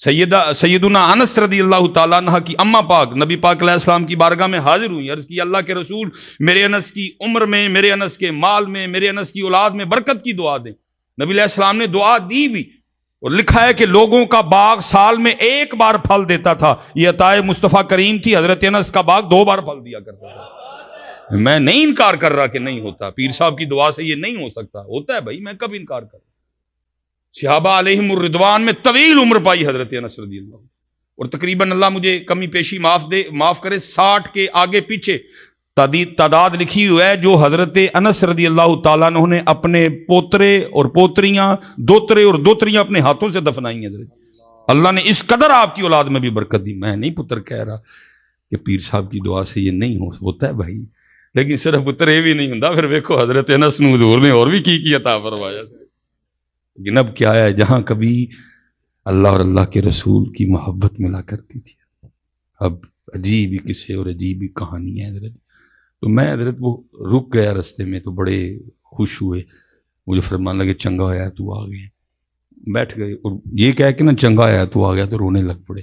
سیدنا انس رضی اللہ تعالیٰ عنہ کی اماں پاک نبی پاک علیہ السلام کی بارگاہ میں حاضر ہوئی، عرض کی اللہ کے رسول میرے انس کی عمر میں، میرے انس کے مال میں، میرے انس کی اولاد میں برکت کی دعا دیں۔ نبی علیہ السلام نے دعا دی بھی، اور لکھا ہے کہ لوگوں کا باغ سال میں ایک بار پھل دیتا تھا، یہ عطائے مصطفیٰ کریم تھی، حضرت انس کا باغ 2 بار پھل دیا کرتا تھا۔ میں نہیں انکار کر رہا کہ نہیں ہوتا، پیر صاحب کی دعا سے یہ نہیں ہو سکتا، ہوتا ہے بھائی، میں کب انکار کر رہا۔ صحابہ علیہم الرضوان میں طویل عمر پائی حضرت انس رضی اللہ، اور تقریباً اللہ مجھے کمی پیشی معاف کرے 60 کے آگے پیچھے تعداد لکھی ہوئی ہے جو حضرت انس رضی اللہ تعالیٰ عنہ نے اپنے پوترے اور پوتریاں، دوترے اور دوتریاں اپنے ہاتھوں سے دفنائی ہیں۔ اللہ نے اس قدر آپ کی اولاد میں بھی برکت دی۔ میں نہیں پتر کہہ رہا کہ پیر صاحب کی دعا سے یہ نہیں ہوتا ہے بھائی، لیکن صرف پتر یہ بھی نہیں ہوتا، پھر دیکھو حضرت انس نے حضور نے اور بھی کی عطا فرمایا۔ لیکن اب کیا ہے، جہاں کبھی اللہ اور اللہ کے رسول کی محبت ملا کرتی تھی، اب عجیب ہی قصے اور عجیب ہی کہانی ہے حضرت۔ تو میں حضرت وہ رک گیا رستے میں، تو بڑے خوش ہوئے، مجھے فرمان لگے چنگا ہوا تو آ گئے، بیٹھ گئے، اور یہ کہہ کے نا چنگا ہوا تو آ گیا، تو رونے لگ پڑے۔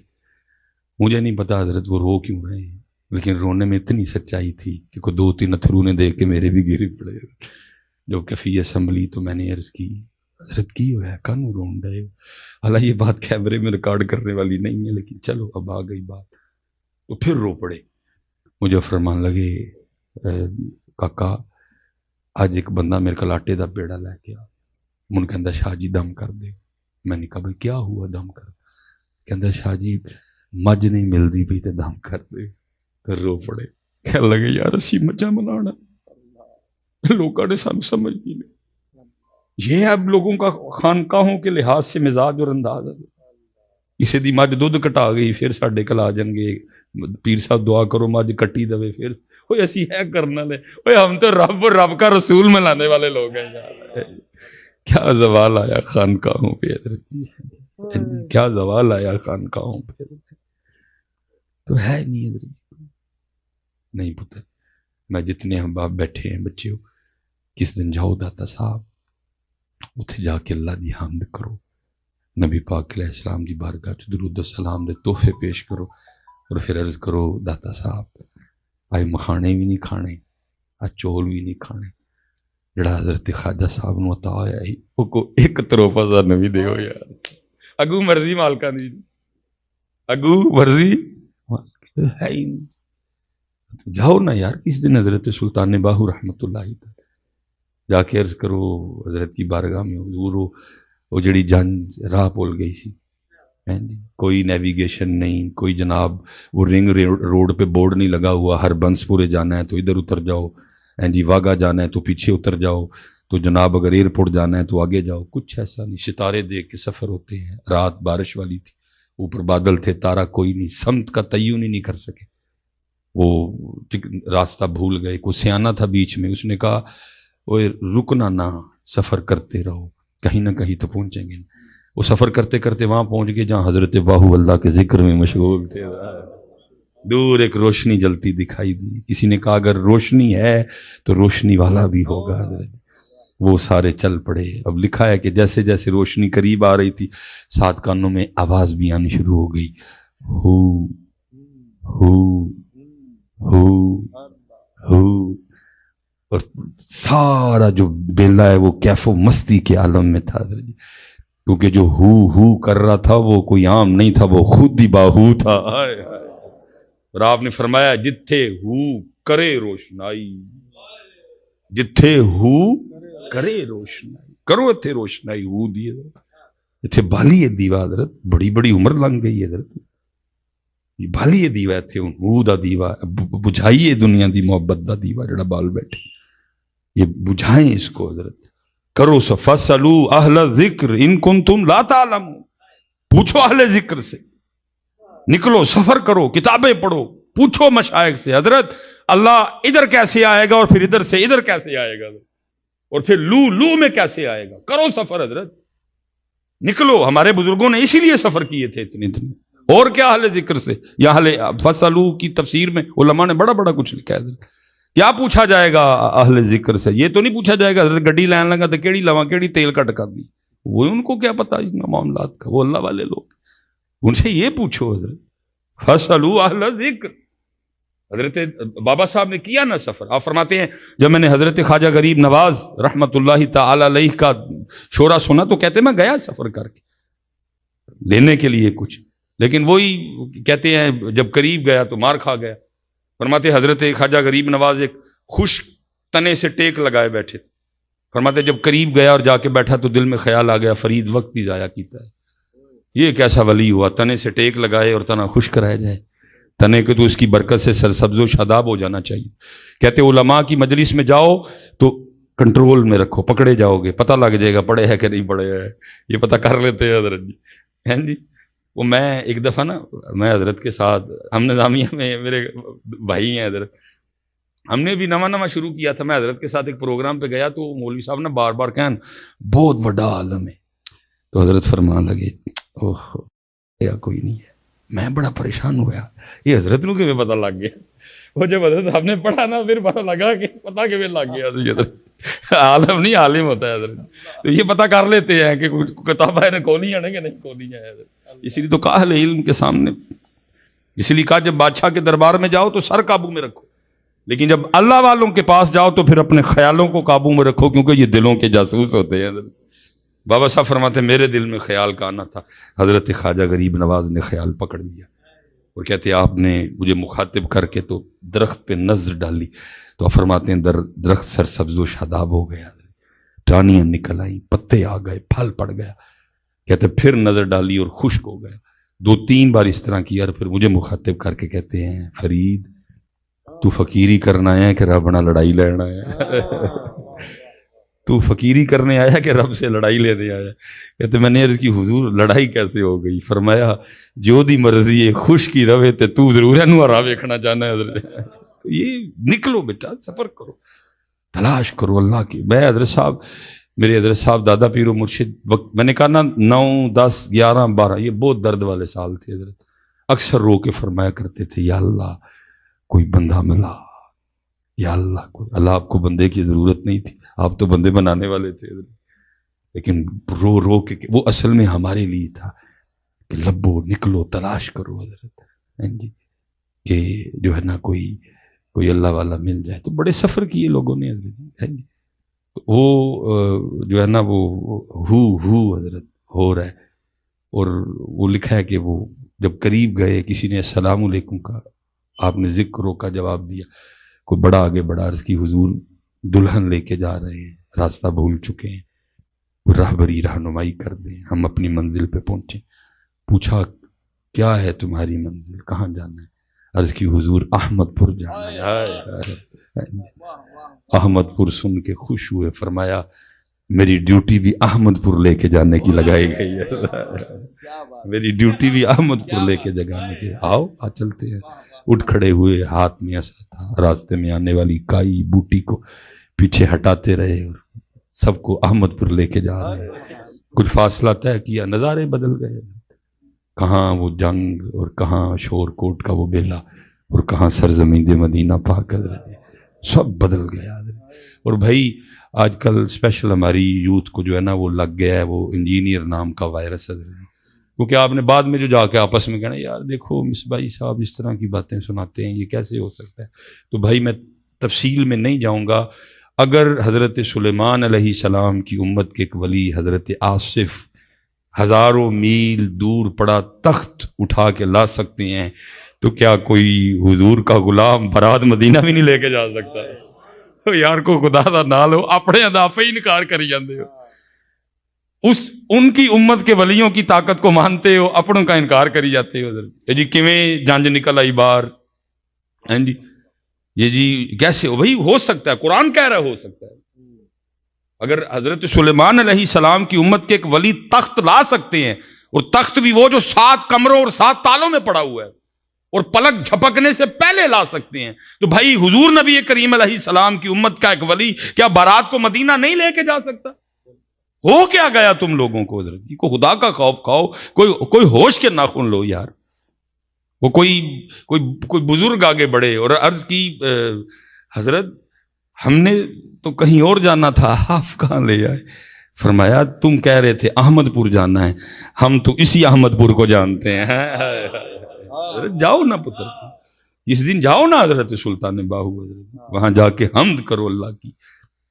مجھے نہیں پتا حضرت وہ رو کیوں رہے ہیں، لیکن رونے میں اتنی سچائی تھی کہ کوئی 2-3 اتھرو نے دیکھ کے میرے بھی گر پڑے۔ جب کفیہ سنبھلی تو میں نے عرض کی حضرت کی ہوا ہے، کانوں رون رہے ہو؟ حالانکہ یہ بات کیمرے میں ریکارڈ کرنے والی نہیں ہے، لیکن چلو اب آ گئی بات، تو پھر رو پڑے۔ مجھے فرمان لگے کاکا آج ایک بندہ میرے کو آٹے دا پیڑا لے کے آ، من کہندا شاہ جی دم کر دے۔ میں نے کہا بھائی کیا ہوا دم کر؟ کہندا شاہ جی مجھ نہیں ملتی پئی تے دم کر دے۔ پھر رو پڑے، کہنے لگے یار اسی مجھا منانا، لوگوں نے سانو سمجھ نہیں لے۔ یہ اب لوگوں کا خانقاہوں کے لحاظ سے مزاج اور انداز ہے، کسی دی مجھ دودھ کٹا گئی پھر ساڈے کل آ جان گے پیر صاحب دعا کرو مجھ کٹی دے، پھر اوے اسی ہے کرنا لے، اوے ہم تو رب کا رسول ملانے والے لوگ ہیں یار۔ کیا زوال آیا خانقاہوں پہ حضرت، کیا زوال آیا خانقاہوں پہ، تو ہے نہیں حضرت۔ نہیں پتر، میں جتنے ہم باپ بیٹھے ہیں بچے ہو، کس دن جاؤ داتا صاحب اتھے جا کے اللہ دی حمد کرو، نبی پاک علیہ السلام دی بارگاہ چ درود و سلام دے تحفے پیش کرو، اور پھر عرض کرو داتا صاحب آج مکھانے بھی نہیں کھانے، آج چول بھی نہیں کھانے، جڑا حضرت خواجہ صاحب نو عطا ہویا ہی وہ کو ایک تروفہ سانوں بھی دیو یار، اگو مرضی مالکاں دی، اگو مرضی ہے ہی نہیں۔ جاؤ نا یار کس دن حضرت سلطان باہو رحمت اللہ تعالی جا کے عرض کرو حضرت کی بارگاہ میں، حضور وہ جڑی جنگ راہ بھول گئی سی، کوئی نیویگیشن نہیں، کوئی جناب وہ رنگ روڈ پہ بورڈ نہیں لگا ہوا، ہر بنس پورے جانا ہے تو ادھر اتر جاؤ، جی واگا جانا ہے تو پیچھے اتر جاؤ، تو جناب اگر ایئرپورٹ جانا ہے تو آگے جاؤ، کچھ ایسا نہیں، ستارے دیکھ کے سفر ہوتے ہیں۔ رات بارش والی تھی، اوپر بادل تھے، تارا کوئی نہیں، سمت کا تعین ہی نہیں کر سکے، وہ راستہ بھول گئے۔ کوئی سیانہ تھا بیچ میں، اس نے کہا وہ رکنا نہ، سفر کرتے رہو، کہیں نہ کہیں تو پہنچیں گے۔ وہ سفر کرتے کرتے وہاں پہنچ گئے جہاں حضرت باہو اللہ کے ذکر میں مشغول تھے۔ دور ایک روشنی جلتی دکھائی دی، کسی نے کہا اگر روشنی ہے تو روشنی والا بھی ہوگا حضرت۔ وہ سارے چل پڑے۔ اب لکھا ہے کہ جیسے جیسے روشنی قریب آ رہی تھی ساتھ کانوں میں آواز بھی آنی شروع ہو گئی، ہو ہو ہو ہو، اور سارا جو بیلا ہے وہ کیف و مستی کے عالم میں تھا، کیونکہ جو ہو کر رہا تھا وہ کوئی عام نہیں تھا، وہ خود ہی باہو تھا۔ اور آپ نے فرمایا جتھے ہو کرے روشنائی، جتھے ہو کرے روشنائی، کرو اتھے روشنائی ہو دی اتھے بالی ہے دیوا حضرت، بڑی بڑی عمر لنگ گئی حضرت، یہ بالی ہے دیوا اتھے ہو دا دیوا، بجھائیے دنیا دی محبت دا دیوا جڑا بال بیٹھے، یہ بجھائیں اس کو حضرت۔ کرو فَاسْأَلُوا أَهْلَ الذِّكْرِ إِن كُنتُمْ لَا تَعْلَمُونَ، پوچھو اہل ذکر سے، نکلو سفر کرو، کتابیں پڑھو، پوچھو مشائخ سے حضرت اللہ ادھر کیسے آئے گا اور پھر ادھر سے ادھر کیسے آئے گا اور پھر لو میں کیسے آئے گا، کرو سفر حضرت، نکلو۔ ہمارے بزرگوں نے اسی لیے سفر کیے تھے اتنے، اور کیا اہل ذکر سے، یا اہل فَاسْأَلُوا کی تفسیر میں علماء نے بڑا کچھ لکھا ہے حضرت۔ کیا پوچھا جائے گا اہل ذکر سے؟ یہ تو نہیں پوچھا جائے گا حضرت گڈی لین لگا تو کیڑی لواں، کیڑی تیل کٹ کر دی، وہ ان کو کیا پتا ان معاملات کا، وہ اللہ والے لوگ، ان سے یہ پوچھو حضرت، فَاسْأَلُوا أَهْلَ الذِّكْرِ۔ حضرت بابا صاحب نے کیا نا سفر، آپ فرماتے ہیں جب میں نے حضرت خواجہ غریب نواز رحمت اللہ تعالی علیہ کا شورا سنا تو کہتے میں گیا سفر کر کے لینے کے لیے کچھ، لیکن وہی کہتے ہیں جب قریب گیا تو مار کھا گیا۔ فرماتے حضرت خواجہ غریب نواز ایک خشک تنے سے ٹیک لگائے بیٹھے تھے، فرماتے جب قریب گیا اور جا کے بیٹھا تو دل میں خیال آ گیا فرید وقت ہی ضائع کیتا ہے، یہ کیسا ولی ہوا تنے سے ٹیک لگائے اور تنا خشک رہ جائے، تنے کے تو اس کی برکت سے سرسبز و شاداب ہو جانا چاہیے۔ کہتے علماء کی مجلس میں جاؤ تو کنٹرول میں رکھو، پکڑے جاؤ گے، پتہ لگ جائے گا پڑھے ہے کہ نہیں پڑھے ہے، یہ پتہ کر لیتے ہیں حضرت جی، ہیں جی۔ وہ میں ایک دفعہ نا میں حضرت کے ساتھ، ہم نظامیہ میں میرے بھائی ہیں حضرت، ہم نے بھی نواں شروع کیا تھا، میں حضرت کے ساتھ ایک پروگرام پہ گیا تو مولوی صاحب نے بار بار کہن بہت بڑا عالم ہے، تو حضرت فرمان لگے اوہ یا کوئی نہیں ہے، میں بڑا پریشان ہوا، یہ حضرت لوگ کہ پتہ لگ گیا، وہ جب حضرت ہم نے پڑھا نا پھر پتہ لگا کہ پتہ کہ لگ گیا حضرت عالم نہیں عالم ہوتا ہے حضرت، تو یہ پتہ کر لیتے ہیں کہ کتاب ہے کھولی ہے کہ نہیں کھولی ہے حضرت، اسی لیے تو کہا اہل علم کے سامنے، اسی لیے کہا جب بادشاہ کے دربار میں جاؤ تو سر قابو میں رکھو، لیکن جب اللہ والوں کے پاس جاؤ تو پھر اپنے خیالوں کو قابو میں رکھو، کیونکہ یہ دلوں کے جاسوس ہوتے ہیں حضرت۔ بابا صاحب فرماتے میرے دل میں خیال کا آنا تھا، حضرت خواجہ غریب نواز نے خیال پکڑ لیا، اور کہتے آپ نے مجھے مخاطب کر کے تو درخت پہ نظر ڈالی، تو آپ فرماتے ہیں درخت سرسبز و شاداب ہو گیا، ٹانیاں نکل آئیں، پتے آ گئے، پھل پڑ گیا، کہتے پھر نظر ڈالی اور خشک ہو گیا، 2-3 بار اس طرح کیا، اور پھر مجھے مخاطب کر کے کہتے ہیں فرید تو فقیری کرنا آیا ہے کہ رب نہ لڑائی لینا ہے تو فقیری کرنے آیا کہ رب سے لڑائی لینے آیا؟ کہتے میں نے عرض کی حضور لڑائی کیسے ہو گئی؟ فرمایا جو دی مرضی ہے خوش کی روے تے تو ضرور ہے نوارا ویکھنا چاہنا ہے حضرت، یہ نکلو بیٹا سفر کرو، تلاش کرو اللہ کی۔ میں حضرت صاحب، میرے حضرت صاحب دادا پیر و مرشد وقت میں نے کہا نا 9 10 11 12 یہ بہت درد والے سال تھے حضرت، اکثر رو کے فرمایا کرتے تھے یا اللہ کوئی بندہ ملا، یا اللہ کوئی، اللہ آپ کو بندے کی ضرورت نہیں تھی، آپ تو بندے بنانے والے تھے، لیکن رو رو کے وہ اصل میں ہمارے لیے تھا کہ لبو نکلو تلاش کرو حضرت جی، کہ جو ہے نا کوئی اللہ والا مل جائے۔ تو بڑے سفر کیے لوگوں نے حضرت جی، تو وہ جو ہے نا وہ حضرت ہو رہا ہے، اور وہ لکھا ہے کہ وہ جب قریب گئے کسی نے السلام علیکم کہا، آپ نے ذکروں کا جواب دیا، کوئی بڑا آگے بڑا عرض کی حضور دلہن لے کے جا رہے ہیں، راستہ بھول چکے ہیں، راہبری رہنمائی کر دیں، ہم اپنی منزل پہ پہنچیں۔ پوچھا کیا ہے تمہاری منزل، کہاں جانا ہے؟ عرض کی حضور احمد پور جانا ہے۔ احمد پور سن کے خوش ہوئے، فرمایا میری ڈیوٹی بھی احمد پور لے کے جانے کی لگائی گئی ہے، میری ڈیوٹی بھی احمد پور لے کے جگانے کی، آؤ چلتے ہیں۔ اٹھ کھڑے ہوئے، ہاتھ میں ایسا تھا، راستے میں آنے والی کائی بوٹی کو پیچھے ہٹاتے رہے اور سب کو احمد پور لے کے جا رہے ہیں۔ کچھ فاصلہ طے کیا، نظارے بدل گئے، کہاں وہ جنگ اور کہاں شور کوٹ کا وہ بیلا اور کہاں سرزمین مدینہ پاک، سب بدل گیا۔ اور بھائی آج کل اسپیشل ہماری یوتھ کو جو ہے نا وہ لگ گیا ہے وہ انجینئر نام کا وائرس، کیونکہ آپ نے بعد میں جو جا کے آپس میں کہنا یار دیکھو مصباحی صاحب اس طرح کی باتیں سناتے ہیں، یہ کیسے ہو سکتا ہے؟ تو بھائی میں تفصیل میں نہیں جاؤں گا، اگر حضرت سلیمان علیہ السلام کی امت کے ایک ولی حضرت آصف ہزاروں میل دور پڑا تخت اٹھا کے لا سکتے ہیں، تو کیا کوئی حضور کا غلام برات مدینہ بھی نہیں لے کے جا سکتا؟ یار کو خدا دا نہ لو، اپنے اضافے ہی انکار کری جاندے ہو، ان کی امت کے ولیوں کی طاقت کو مانتے ہو، اپنوں کا انکار کری جاتے ہو۔ یہ جی کیویں جنج نکل آئی باہر، جی یہ جی کیسے ہو؟ بھائی ہو سکتا ہے، قرآن کہہ رہا ہو سکتا ہے۔ اگر حضرت سلیمان علیہ السلام کی امت کے ایک ولی تخت لا سکتے ہیں، اور تخت بھی وہ جو 7 کمروں اور 7 تالوں میں پڑا ہوا ہے، اور پلک جھپکنے سے پہلے لا سکتے ہیں، تو بھائی حضور نبی کریم علیہ السلام کی امت کا ایک ولی کیا بارات کو مدینہ نہیں لے کے جا سکتا؟ ہو کیا گیا تم لوگوں کو؟ حضرت کو خدا کا خوف کھاؤ، کوئی ہوش کے ناخن لو یار۔ وہ کوئی بزرگ آگے بڑھے اور عرض کی حضرت ہم نے تو کہیں اور جانا تھا، آپ کہاں لے آئے؟ فرمایا تم کہہ رہے تھے احمد پور جانا ہے، ہم تو اسی احمد پور کو جانتے ہیں۔ جاؤ نا پتر، اس دن جاؤ نا حضرت سلطان باہو، وہاں جا کے حمد کرو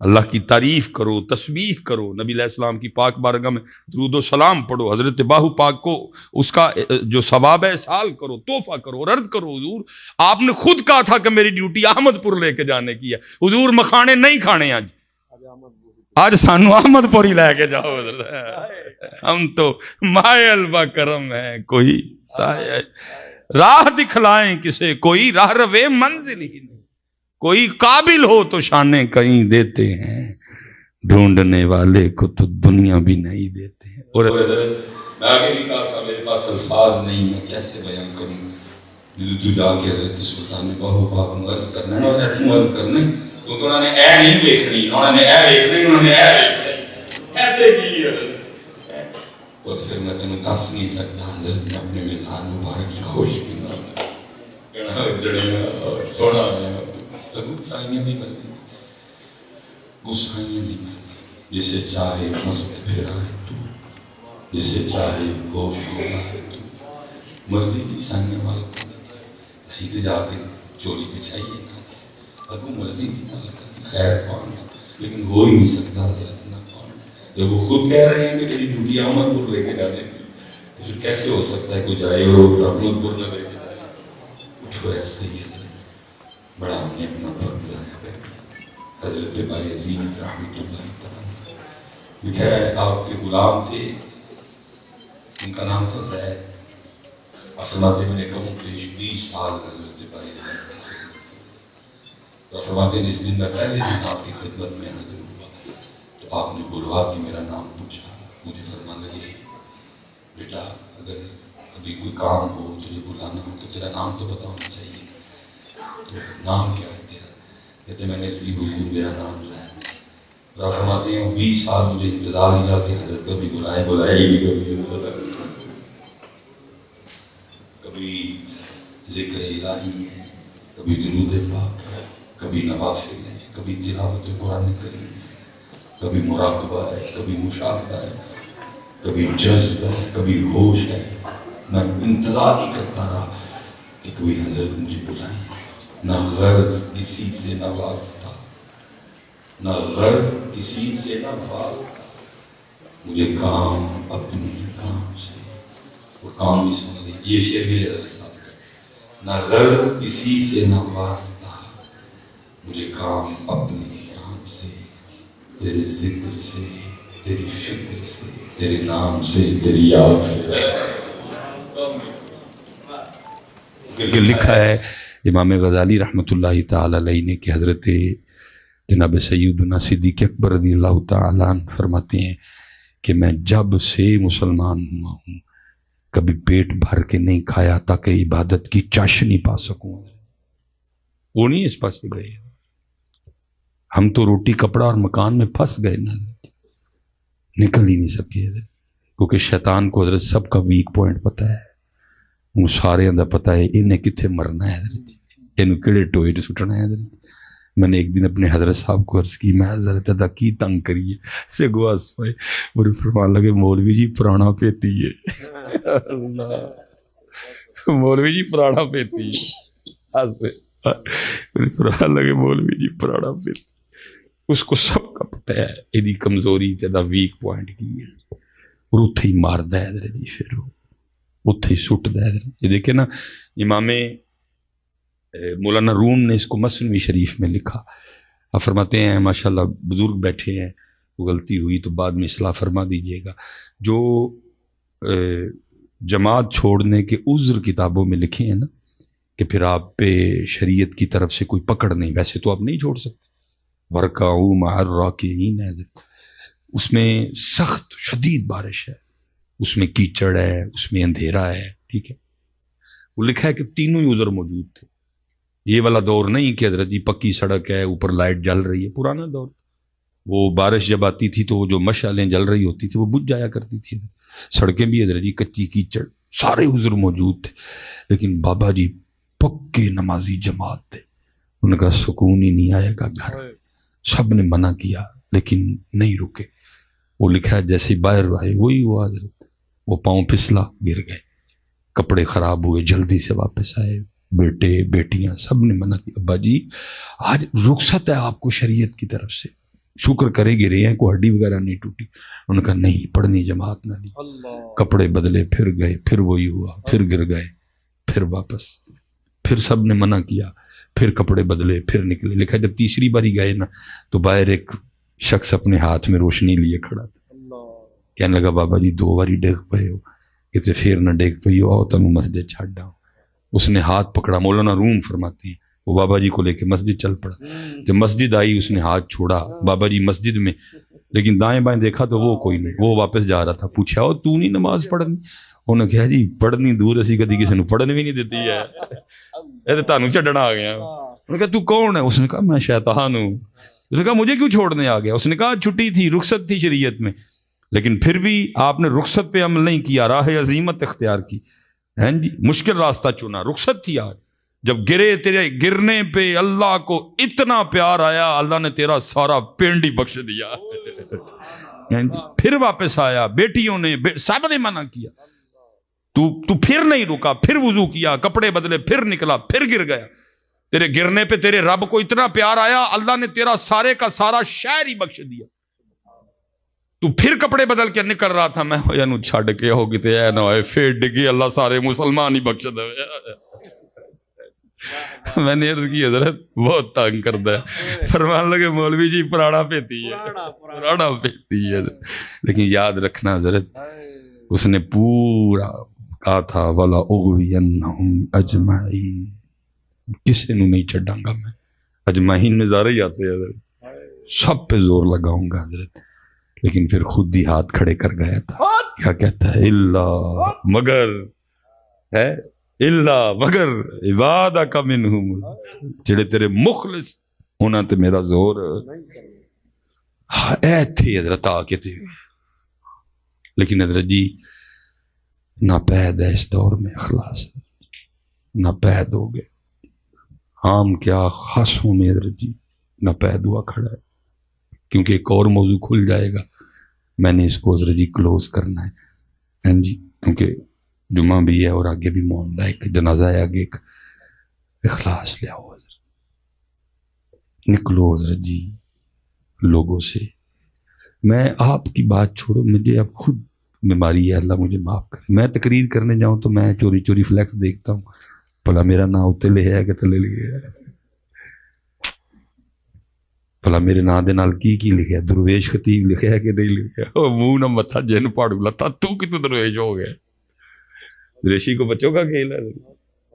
اللہ کی تعریف کرو، تسبیح کرو، نبی علیہ السلام کی پاک بارگاہ میں درود و سلام پڑھو، حضرت باہو پاک کو اس کا جو ثواب ہے سال کرو، تحفہ کرو، اور عرض کرو حضور آپ نے خود کہا تھا کہ میری ڈیوٹی احمد پور لے کے جانے کی ہے، حضور مکھانے نہیں کھانے آج سانو احمد پور ہی لے کے جاؤ، ہم تو مائل با کرم ہے، کوئی سایہ راہ دکھلائیں کسے، کوئی راہ روے منزل ہی نہیں، کوئی قابل ہو تو شانے کہیں دیتے ہیں، ڈھونڈنے والے کو تو دنیا بھی نہیں دیتے ہیں۔ اور میں آگے بھی کہا تھا میرے پاس الفاظ نہیں، میں کیسے بیان کروں، جو جا کے حضرت سلطان باہو پاک کو عرض کرنا ہے، اور ایتھوں عرض کرنا ہے کیونکہ انہوں نے اے نہیں دیکھنی، انہوں نے اے دیکھنی، انہوں نے اے دیکھنی، ایتے جی اور پھر میں تینوں دس نہیں سکتا حضرت میں اپنے ملان مبارک کی خوش بھی نہ کہنا جڑیاں سونا ہے گسائیاں دی مرضی، گسائیاں دی مرضی، جسے چاہے مست پھرائے تو، جسے چاہے ہوش اڑائے تو، مرضی کی سائیاں مالک سیدھے جا کے چولی بچھائیے نا، ابو مرضی کی مالک خیر پانا، لیکن ہو ہی نہیں سکتا حضرت نہ پانا، جب وہ خود کہہ رہے ہیں کہ میری ڈیوٹی احمد پور لے کے جانے کی، تو پھر کیسے ہو سکتا ہے کوئی جائے اور وہ احمد پور نہ لے کے جائے؟ اٹھو ایسے ہی حضرت بڑا ہم نے اپنا وقت ضائع کر دیا۔ حضرت بایزید رحمۃ اللہ تعالیٰ لکھا ہے آپ کے غلام تھے، ان کا نام تھا زید، فرماتے میں نے کہوں کہ 20 سال حضرت بایزید فرماتے ہیں اس دن میں پہلے دن آپ کی خدمت میں حاضر ہوا تو آپ نے بلوا کے میرا نام پوچھا، مجھے فرمان لگے بیٹا اگر کبھی کوئی کام ہو تجھے بلانا ہو تو تیرا نام تو پتا ہونا چاہیے، تو نام کیا ہے تیرا؟ کہتے میں نے اس لیے حضور میرا نام لایا، فرماتے ہیں 20 سال مجھے انتظار ہی کہ حضرت کبھی بلائے ہی نہیں، کبھی ذکر الہی ہے، کبھی درود پاک ہے، کبھی نوافل ہے، کبھی تلاوت قرآن کریم ہے، کبھی مراقبہ ہے، کبھی مشاہدہ ہے، کبھی جذب ہے، کبھی ہوش ہے۔ میں انتظار ہی کرتا رہا کہ کوئی حضرت مجھے بلائیں، نہ غرض کسی سے نہ واسطہ، نہ غرض کسی سے نہ واسطہ، مجھے کام اپنے کام سے، وہ کام بھی سن لیں، یہ شعر میرے حضرت صاحب کا، نہ غرض کسی سے نہ واسطہ، مجھے کام اپنے کام سے، تیرے ذکر سے، تیری فکر سے، تیرے نام سے، تیری یاد سے۔ کہ لکھا ہے امام غزالی رحمۃ اللہ تعالی علیہ نے کہ حضرت جناب سیدنا صدیق اکبر رضی اللہ تعالیٰ عنہ فرماتے ہیں کہ میں جب سے مسلمان ہوا ہوں کبھی پیٹ بھر کے نہیں کھایا تاکہ عبادت کی چاشنی پا سکوں۔ وہ نہیں اس پاس سے گئے، ہم تو روٹی کپڑا اور مکان میں پھنس گئے نا، نکل ہی نہیں سکے کیونکہ شیطان کو حضرت سب کا ویک پوائنٹ پتہ ہے، وہ سارے اندر پتہ ہے انہیں کتنے مرنا ہے حضرت، انہیں کیڑے ٹوئے سٹنا ہے حضرت۔ میں نے ایک دن اپنے حضرت صاحب کو عرض کی، میں حضرت ادا کی تنگ کریے سے گوا سوئے، میرے فرمان لگے مولوی جی پرانا پیتی ہے، اللہ مولوی جی پرانا پیتی ہے، میرے فرمان لگے مولوی جی پرانا پیتی، اس کو سب کا پتہ ہے ایدی کمزوری تیدا ویک پوائنٹ کی ہے، اور اتھے ہی مار دا ہے حضرت جی، پھر اتھے ہی سٹ دا ہے حضرت۔ یہ دیکھیں نا امام مولانا روم نے اس کو مثنوی شریف میں لکھا، آپ فرماتے ہیں ماشاءاللہ بزرگ بیٹھے ہیں، وہ غلطی ہوئی تو بعد میں اصلاح فرما دیجئے گا، جو جماعت چھوڑنے کے عذر کتابوں میں لکھے ہیں نا کہ پھر آپ پہ شریعت کی طرف سے کوئی پکڑ نہیں، ویسے تو آپ نہیں چھوڑ سکتے، ورکعوا مع الراکعین ہے، اس میں سخت شدید بارش ہے، اس میں کیچڑ ہے، اس میں اندھیرا ہے، ٹھیک ہے، وہ لکھا ہے کہ تینوں ہی عذر موجود تھے، یہ والا دور نہیں کہ حضرت جی پکی سڑک ہے اوپر لائٹ جل رہی ہے، پرانا دور، وہ بارش جب آتی تھی تو وہ جو مشعلیں جل رہی ہوتی تھی وہ بجھ جایا کرتی تھی، سڑکیں بھی حضرت جی کچی کیچڑ، سارے عذر موجود تھے، لیکن بابا جی پکے نمازی جماعت تھے، ان کا سکون ہی نہیں آئے گا گھر، سب نے منع کیا لیکن نہیں رکے، وہ لکھا ہے جیسے ہی باہر آئے وہی ہوا حضرت، وہ پاؤں پھسلا گر گئے، کپڑے خراب ہوئے، جلدی سے واپس آئے، بیٹے بیٹیاں سب نے منع کیا ابا جی آج رخصت ہے آپ کو شریعت کی طرف سے، شکر کرے گرے ہیں کوئی ہڈی وغیرہ نہیں ٹوٹی۔ انہوں نے کہا نہیں پڑھنی جماعت نہ لی، کپڑے بدلے، پھر گئے، پھر وہی ہوا، پھر گر گئے، پھر واپس، پھر سب نے منع کیا، پھر کپڑے بدلے، پھر نکلے۔ لکھا جب تیسری باری گئے نا تو باہر ایک شخص اپنے ہاتھ میں روشنی لیے کھڑا تھا، کہنے لگا بابا جی 2 باری ڈگ پئے ہو، کہتے پھر نہ ڈگ پئی ہو، آؤ تمہیں مسجد چھاڑ ڈاؤں۔ اس نے ہاتھ پکڑا، مولانا روم فرماتے ہیں وہ بابا جی کو لے کے مسجد چل پڑا۔ جب مسجد آئی اس نے ہاتھ چھوڑا، بابا جی مسجد میں، لیکن دائیں بائیں دیکھا تو وہ کوئی نہیں، وہ واپس جا رہا تھا۔ پوچھا او تو نہیں نماز پڑھنی؟ انہوں نے کہا جی پڑھنی دور اسی کدی کسی نے پڑھنے بھی نہیں دیتی ہے، اے تے تانوں چھڈنا آ گیا۔ انہوں نے کہا تو کون ہے؟ اس نے کہا میں شیطان ہوں۔ اس نے کہا مجھے کیوں چھوڑنے آ گیا؟ اس نے کہا چھٹی تھی، رخصت تھی شریعت میں، لیکن پھر بھی آپ نے رخصت پہ عمل نہیں کیا، راہ عظیمت اختیار کی، ہیں جی مشکل راستہ چنا، رخصت تھی آج۔ جب گرے تیرے گرنے پہ اللہ کو اتنا پیار آیا، اللہ نے تیرا سارا پینڈ ہی بخش دیا، پھر واپس آیا، بیٹیوں نے سب نے منع کیا، تو پھر نہیں رکا، پھر وضو کیا، کپڑے بدلے، پھر نکلا، پھر گر گیا۔ تیرے گرنے پہ تیرے رب کو اتنا پیار آیا، اللہ نے تیرا سارے کا سارا شہر ہی بخش دیا۔ تو پھر کپڑے بدل کے نکل رہا تھا، میں ہویا نو چھڑ کے ہو گی تے اے نہ ہوئے پھر ڈگی اللہ سارے مسلمان ہی بخش دے۔ میں نے عرض کی حضرت بہت تنگ کرتا ہے، فرمان لگے مولوی جی پرانا پیتی ہے، پرانا پیتی ہے، لیکن یاد رکھنا حضرت اس نے پورا کہا تھا وَلَا أُغْوِيَنَّهُمْ أَجْمَعِينَ، کسی نو نہیں چھڑاں گا میں، اجمعین میں زارے ہی آتے ہیں حضرت، سب پہ زور لگاؤں گا حضرت۔ لیکن پھر خود ہی ہاتھ کھڑے کر گیا تھا، کیا کہتا ہے اللہ مگر ہے اللہ مگر عبادک منہم، جڑے تیرے مخلص ہونا تے میرا زور اے تھے حضرت آ کے تھے۔ لیکن حضرت جی ناپید ہے اس دور میں اخلاص، ناپید ہو گئے، عام کیا خاصوں میں حضرت جی ناپید ہوا کھڑا ہے۔ کیونکہ ایک اور موضوع کھل جائے گا، میں نے اس کو حضرت جی کلوز کرنا ہے جی، کیونکہ جمعہ بھی ہے اور آگے بھی معاملہ ایک جنازہ ہے، آگے ایک اخلاص لے آؤ حضرت، نکلو حضرت جی لوگوں سے۔ میں آپ کی بات چھوڑو، مجھے اب خود بیماری ہے، اللہ مجھے معاف کرے، میں تقریر کرنے جاؤں تو میں چوری چوری فلیکس دیکھتا ہوں، بھلا میرا نام اتنے لکھا ہے کہ تلے لکھا ہے، بھلا میرے نام دے نال کی لکھا ہے، درویش خطیب لکھا ہے کہ نہیں لکھا ہے، منہ نہ متھا جن پاڑو لتا تو کتنے درویش ہو گئے، درویشی کو بچوں کا کھیل ہے،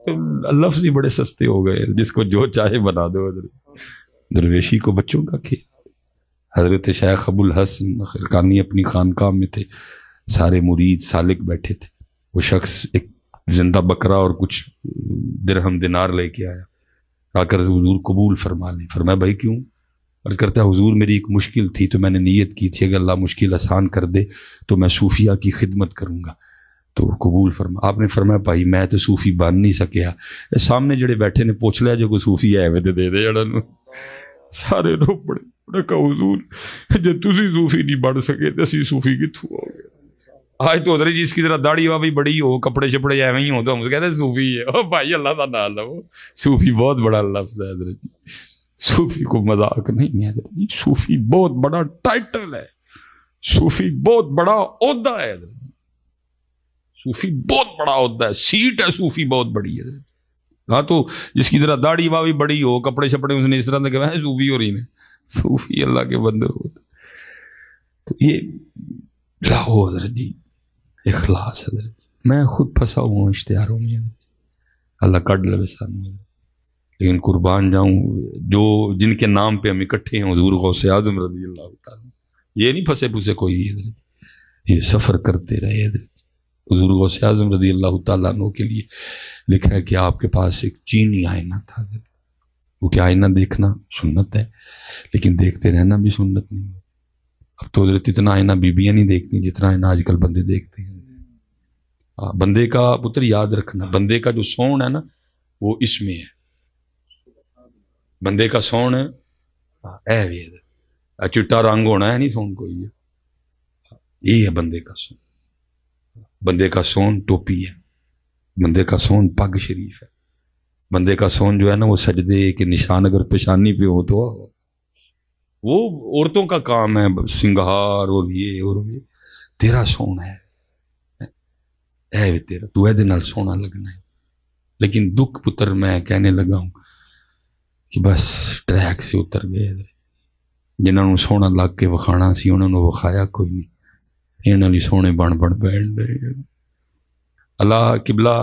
تو لفظ ہی بڑے سستے ہو گئے، جس کو جو چاہے بنا دو، درویشی کو بچوں کا کھیل۔ حضرت شیخ ابو الحسن خرقانی اپنی خانقاہ میں تھے، سارے مرید سالک بیٹھے تھے، وہ شخص ایک زندہ بکرا اور کچھ درہم دینار لے کے آیا، آ کر حضور قبول فرما لیں۔ فرمایا بھائی کیوں؟ عرض کرتا ہے حضور میری ایک مشکل تھی تو میں نے نیت کی تھی اگر اللہ مشکل آسان کر دے تو میں صوفیہ کی خدمت کروں گا، تو قبول فرما۔ آپ نے فرمایا بھائی میں تو صوفی بن نہیں سکیا، سامنے جڑے بیٹھے نے پوچھ لیا جو کوئی صوفی ہے وہ دے دے جڑا نو، سارے رو پڑے، انہوں نے کہا حضور جے تسی صوفی نہیں بن سکے تو اسی صوفی کتھوں ہو گئے؟ آج تو حضرت جی اس کی طرح داڑھی بھی بڑی ہو، کپڑے شپڑے ایویں ہی ہو تو ہم کہتے ہیں صوفی ہے۔ او بھائی اللہ کا نام لو، صوفی بہت بڑا لفظ ہے حضرت جی، صوفی کو مذاق نہیں ہے حضرت جی، صوفی بہت بڑا ٹائٹل ہے، صوفی بہت بڑا عہدہ ہے حضرت جی، صوفی بہت بڑا عہدہ ہے، سیٹ ہے صوفی بہت بڑی ہے۔ ہاں تو جس کی طرح داڑھی بھی بڑی ہو، کپڑے شپڑے اس نے اس طرح کہ صوفی ہو رہی نے، صوفی اللہ کے بندے ہو، تو یہ لاہو حضرت جی اخلاص حضرت جی۔ میں خود پھنسا ہوا ہوں اشتہاروں میں، اللہ کڈ لے سانو، لیکن قربان جاؤں جو جن کے نام پہ ہم اکٹھے ہیں، حضور غوث اعظم رضی اللہ تعالیٰ، یہ نہیں پھنسے پھسے کوئی حضرت، یہ سفر کرتے رہے حضرت۔ حضور غوث اعظم رضی اللہ تعالیٰ عنہ کے لیے لکھا ہے کہ آپ کے پاس ایک چینی آئینہ تھا، وہ کہ آئینہ دیکھنا سنت ہے لیکن دیکھتے رہنا بھی سنت نہیں ہے۔ اب تو حضرت اتنا آئینہ بیویاں نہیں دیکھتی جتنا آئینہ آج کل بندے دیکھتے ہیں۔ بندے کا پتر یاد رکھنا، بندے کا جو سون ہے نا وہ اس میں ہے، بندے کا سون ہے اے چٹا رنگ ہونا ہے نہیں سون کوئی ہے، یہ ہے بندے کا سون. بندے کا سون ٹوپی ہے, بندے کا سون پگ شریف ہے, بندے کا سون جو ہے نا وہ سجدے کے نشان اگر پیشانی پہ ہو تو وہ عورتوں کا کام ہے, سنگھار اور یہ تیرا سون ہے اے تیرا, تو اے دے نال سونا لگنا ہے. لیکن دکھ پتر میں کہنے لگا ہوں کہ بس ٹریک سے اتر گئے, جنہوں نے سونا لگ کے وکھانا سی انہوں نے وکھایا کوئی نہیں, انہوں نے سونے بن بیٹھ رہے. اللہ قبلہ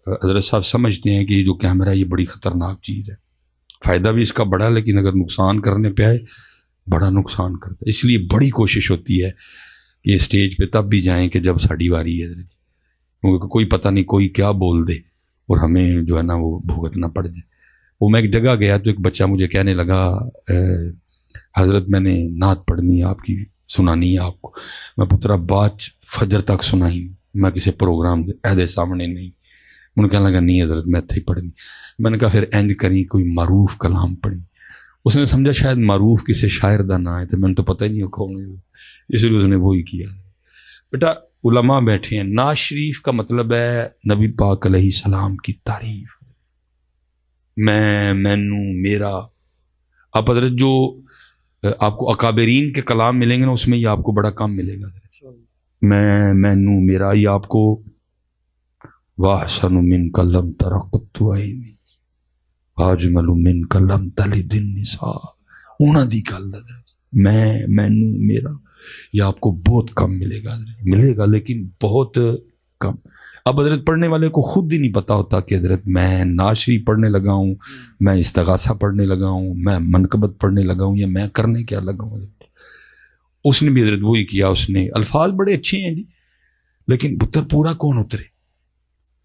حضرت صاحب سمجھتے ہیں کہ یہ جو کیمرہ یہ بڑی خطرناک چیز ہے, فائدہ بھی اس کا بڑا لیکن اگر نقصان کرنے پہ آئے بڑا نقصان کرتا ہے. اس لیے بڑی کوشش ہوتی ہے کہ اسٹیج پہ تب بھی جائیں کہ جب ساڑی واری ہے, کیونکہ کوئی پتہ نہیں کوئی کیا بول دے اور ہمیں جو ہے نا وہ بھگتنا پڑ جائے. وہ میں ایک جگہ گیا تو ایک بچہ مجھے کہنے لگا حضرت میں نے نعت پڑھنی ہے آپ کی, سنانی ہے آپ کو. میں پترا بات فجر تک سنائی, میں کسی پروگرام عہدے سامنے نہیں. انہوں نے کہنے لگا نہیں حضرت میں اتھے ہی پڑھنی. میں نے کہا پھر اینج کریں کوئی معروف کلام پڑھی. اس نے سمجھا شاید معروف کسی شاعر دا نام ہے, تو میں نے تو پتہ ہی نہیں ہو کون ہے, اس لیے اس نے وہی کیا. بیٹا علماء بیٹھے ہیں, نعت شریف کا مطلب ہے نبی پاک علیہ السلام کی تعریف. مینوں میرا, آپ حضرت جو آپ کو اکابرین کے کلام ملیں گے نا اس میں یہ آپ کو بڑا کم ملے گا. مینوں میرا یہ آپ کو واحسن من کلم ترقت عینی واجمل من کلم تلد النساء, انہاں دی گل مینوں میرا یہ آپ کو بہت کم ملے گا لیکن بہت کم. اب حضرت پڑھنے والے کو خود ہی نہیں پتا ہوتا کہ حضرت میں نعت شریف پڑھنے لگا ہوں, میں استغاثہ پڑھنے لگا ہوں, میں منقبت پڑھنے لگا ہوں, یا میں کرنے کیا لگا ہوں. اس نے بھی حضرت وہی کیا, اس نے الفاظ بڑے اچھے ہیں جی لیکن پتر پورا کون اترے.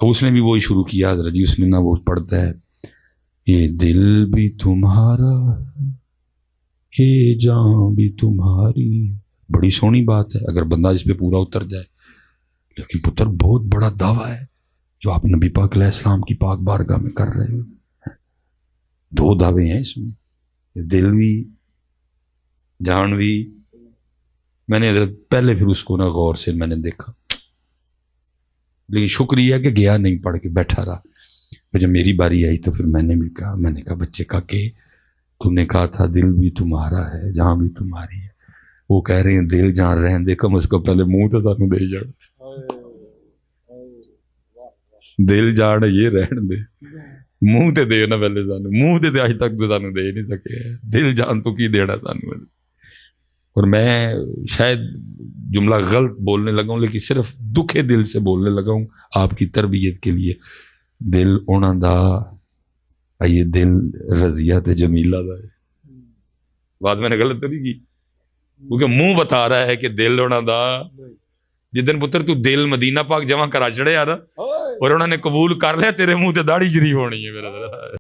اب اس نے بھی وہی شروع کیا حضرت جی, اس نے نہ وہ پڑھتا ہے یہ دل بھی تمہارا یہ جان بھی تمہاری, بڑی سونی بات ہے اگر بندہ اس پہ پورا اتر جائے. لیکن پتر بہت بڑا دعویٰ ہے جو آپ نبی پاک علیہ السلام کی پاک بارگاہ میں کر رہے ہو. دو دعوے ہیں اس میں, دل بھی جان بھی. میں نے پہلے پھر اس کو نہ غور سے میں نے دیکھا, لیکن شکریہ کہ گیا نہیں, پڑھ کے بیٹھا رہا. جب میری باری آئی تو پھر میں نے بھی کہا, میں نے کہا بچے کا کہ تم نے کہا تھا دل بھی تمہارا ہے جہاں بھی تمہاری ہے. وہ کہہ رہے ہیں دل جان رہن دے, کم از کم پہلے منہ تو سانو دے جان, دل جان یہ رہن دے, منہ تے دے نا پہلے سانو, منہ تے آج تک تو سانو دے نہیں سکے, دل جان تو کی دینا سانو. اور میں شاید جملہ غلط بولنے لگا ہوں لیکن صرف دکھے دل سے بولنے لگا ہوں آپ کی تربیت کے لیے. دل اونا دا یہ دل رضیہ تے جمیلہ دا ہے. بات میں نے غلط تو نہیں کی, کیونکہ منہ بتا رہا ہے کہ دل اونا دا. جدن پتر تو دل مدینہ پاک جمع کرا چڑھے یار اور انہوں نے قبول کر لیا, تیرے منہ تے داڑھی شریف ہونی ہے میرا.